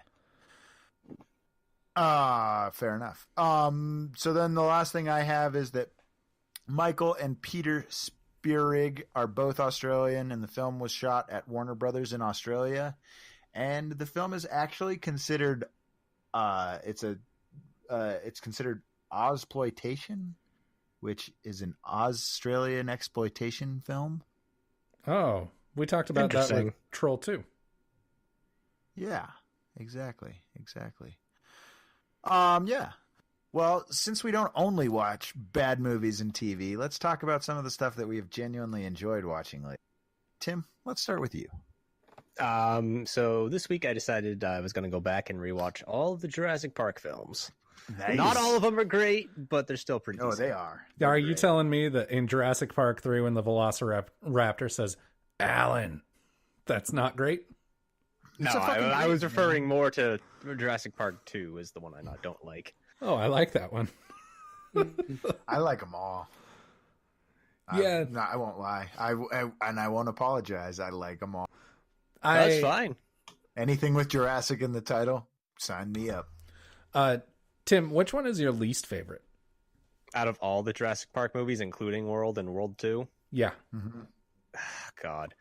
Fair enough. So then the last thing I have is that Michael and Peter Spierig are both Australian, and the film was shot at Warner Brothers in Australia. And the film is actually considered, it's considered Ozploitation, which is an Australian exploitation film. Oh, we talked about that with Troll 2. Yeah, exactly. Yeah. Well, since we don't only watch bad movies and TV, let's talk about some of the stuff that we have genuinely enjoyed watching lately. Tim, let's start with you. So this week I decided I was going to go back and rewatch all of the Jurassic Park films. Nice. Not all of them are great, but they're still pretty decent. Oh, they are. Are you telling me that in Jurassic Park 3 when the Velociraptor says, Alan, that's not great? No, I was referring more to Jurassic Park 2 is the one I don't like. Oh, I like that one. I like them all. Yeah. I won't lie. I won't apologize. I like them all. That's fine. Anything with Jurassic in the title, sign me up. Tim, which one is your least favorite? Out of all the Jurassic Park movies, including World and World 2? Yeah. Mm-hmm. God.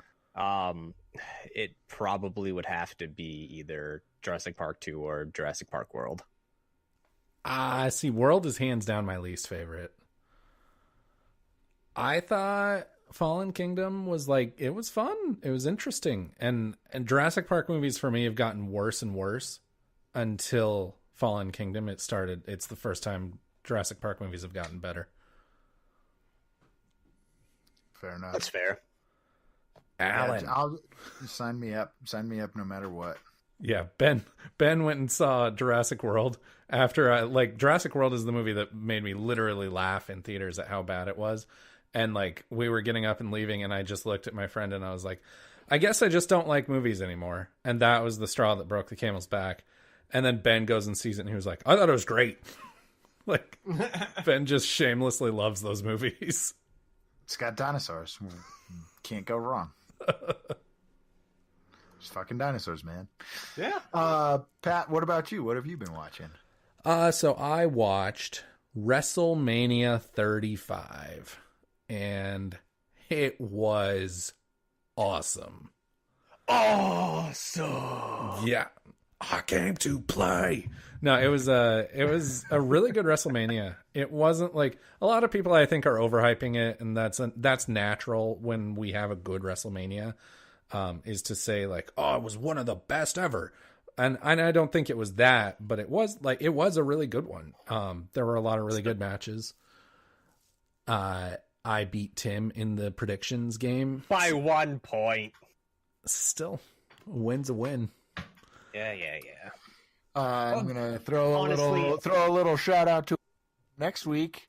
It probably would have to be either Jurassic Park 2 or Jurassic Park World. See, World is hands down my least favorite. I thought Fallen Kingdom was it was fun. It was interesting. And Jurassic Park movies for me have gotten worse and worse until Fallen Kingdom. It's the first time Jurassic Park movies have gotten better. Fair enough. That's fair. Alan. Yeah, I'll sign me up. Sign me up no matter what. Yeah, Ben went and saw Jurassic World after Jurassic World is the movie that made me literally laugh in theaters at how bad it was. And like we were getting up and leaving and I just looked at my friend and I was like, I guess I just don't like movies anymore. And that was the straw that broke the camel's back. And then Ben goes and sees it and he was like, I thought it was great. Like Ben just shamelessly loves those movies. It's got dinosaurs. Can't go wrong. Just fucking dinosaurs, man. Yeah. Pat, what about you? What have you been watching? So I watched WrestleMania 35 and it was awesome. Awesome. Yeah. I came to play. No, it was a really good WrestleMania. It wasn't like a lot of people I think are overhyping it, and that's natural when we have a good WrestleMania, is to say like, oh, it was one of the best ever. And I don't think it was that, but it was a really good one. There were a lot of really good matches. I beat Tim in the predictions game by 1 point. Still, a win's a win. Yeah. I'm gonna throw a little shout out to next week.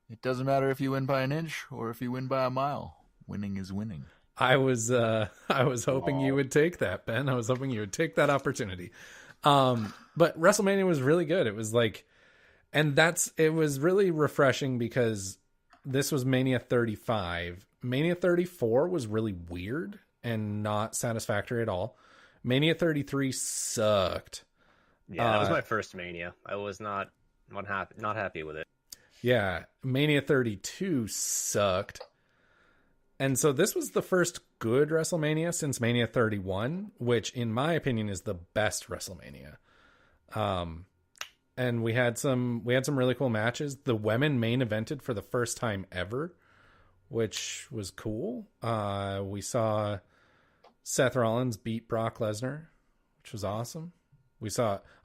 It doesn't matter if you win by an inch or if you win by a mile. Winning is winning. I was hoping you would take that, Ben. I was hoping you would take that opportunity. But WrestleMania was really good. It was like, and it was really refreshing because this was Mania 35. Mania 34 was really weird and not satisfactory at all. Mania 33 sucked. Yeah, that was my first Mania. I was not happy with it. Yeah, Mania 32 sucked. And so this was the first good WrestleMania since Mania 31, which in my opinion is the best WrestleMania. And we had some really cool matches. The women main evented for the first time ever, which was cool. We saw Seth Rollins beat Brock Lesnar, which was awesome.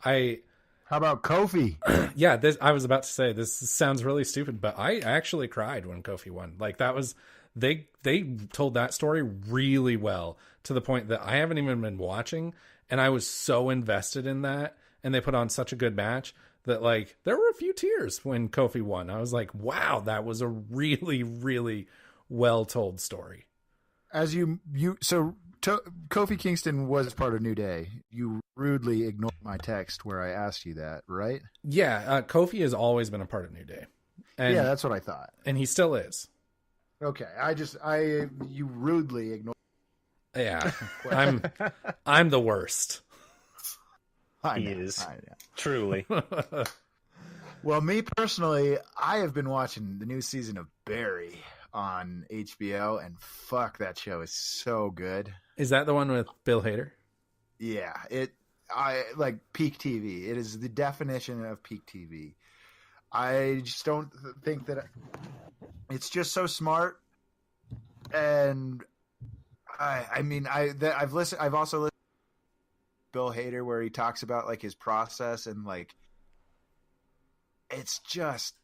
How about Kofi? Yeah, I was about to say this sounds really stupid, but I actually cried when Kofi won. Like that was they told that story really well to the point that I haven't even been watching, and I was so invested in that, and they put on such a good match that like there were a few tears when Kofi won. I was like, wow, that was a really, really well told story. Kofi Kingston was part of New Day. You rudely ignored my text where I asked you that, right? Yeah, Kofi has always been a part of New Day. And, yeah, that's what I thought. And he still is. Okay, you rudely ignored. Yeah, I'm the worst. He is. Truly. Well, me personally, I have been watching the new season of Barry on HBO, and fuck, that show is so good. Is that the one with Bill Hader? Yeah, I like peak TV. It is the definition of peak TV. I just don't think that it's just so smart, and I've also listened to Bill Hader where he talks about like his process, and like it's just,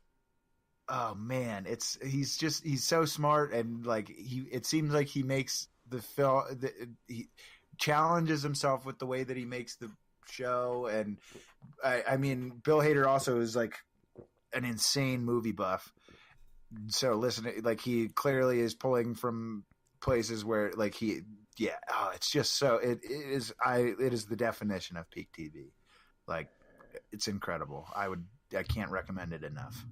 oh man, he's so smart, and like it seems like he makes the film, he challenges himself with the way that he makes the show. And I mean, Bill Hader also is like an insane movie buff. So listen, like he clearly is pulling from places where like it's just so it is the definition of peak TV. Like it's incredible. I can't recommend it enough.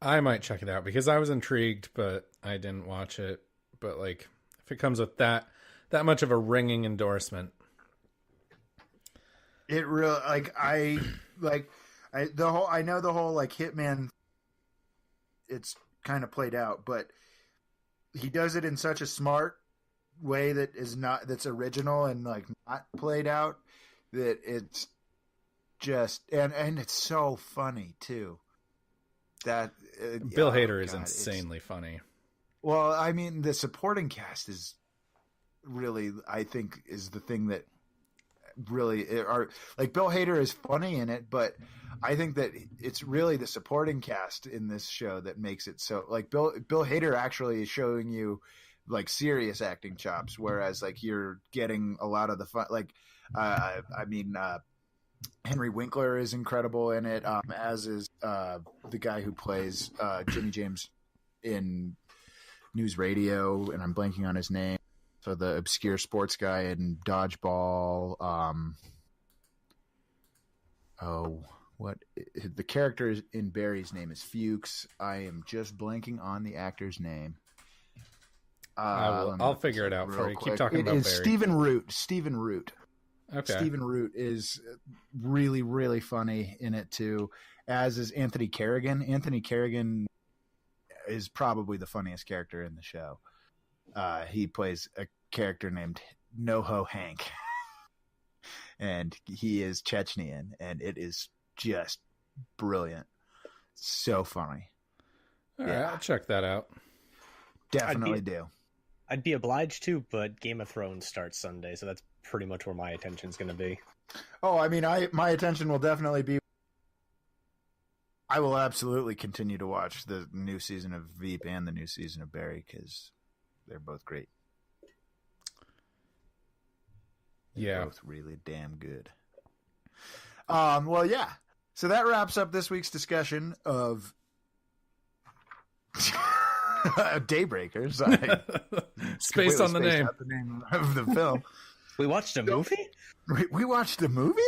I might check it out because I was intrigued, but I didn't watch it. But like, if it comes with that much of a ringing endorsement, it really I know the whole like Hitman. It's kind of played out, but he does it in such a smart way that's original and like not played out, that it's just and it's so funny too. That Bill Hader is insanely funny. Well, I mean, the supporting cast is really, I think, is the thing that really are like Bill Hader is funny in it, but I think that it's really the supporting cast in this show that makes it so like Bill Hader actually is showing you like serious acting chops, whereas like you're getting a lot of the fun. Like, Henry Winkler is incredible in it, as is the guy who plays Jimmy James in News Radio, and I'm blanking on his name. So the obscure sports guy in Dodgeball. The character in Barry's name is Fuchs. I am just blanking on the actor's name. I'll figure it out for you. Keep talking about Barry. Stephen Root. Stephen Root. Okay. Stephen Root is really, really funny in it too, as is Anthony Carrigan. Anthony Carrigan is probably the funniest character in the show. He plays a character named NoHo Hank, and he is Chechnyan, and it is just brilliant. So funny. All right, I'll check that out. Definitely do. I'd be obliged to, but Game of Thrones starts Sunday, so that's pretty much where my attention's going to be. Oh, I mean, my attention will definitely be. I will absolutely continue to watch the new season of Veep and the new season of Barry because they're both great. They're both really damn good. Well, yeah. So that wraps up this week's discussion of Daybreakers. Space on the name. The name of the film. We watched a movie? We watched a movie?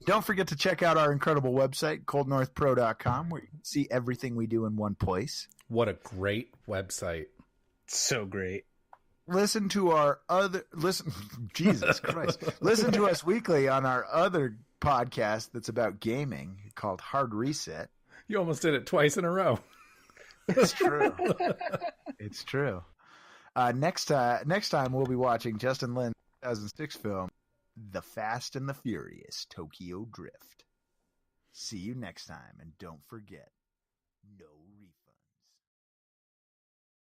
Don't forget to check out our incredible website, ColdNorthPro.com, where you can see everything we do in one place. What a great website. So great. Listen to Jesus Christ. Listen to us weekly on our other podcast that's about gaming called Hard Reset. You almost did it twice in a row. It's true. It's true. Next time we'll be watching Justin Lin's 2006 film, The Fast and the Furious, Tokyo Drift. See you next time, and don't forget, no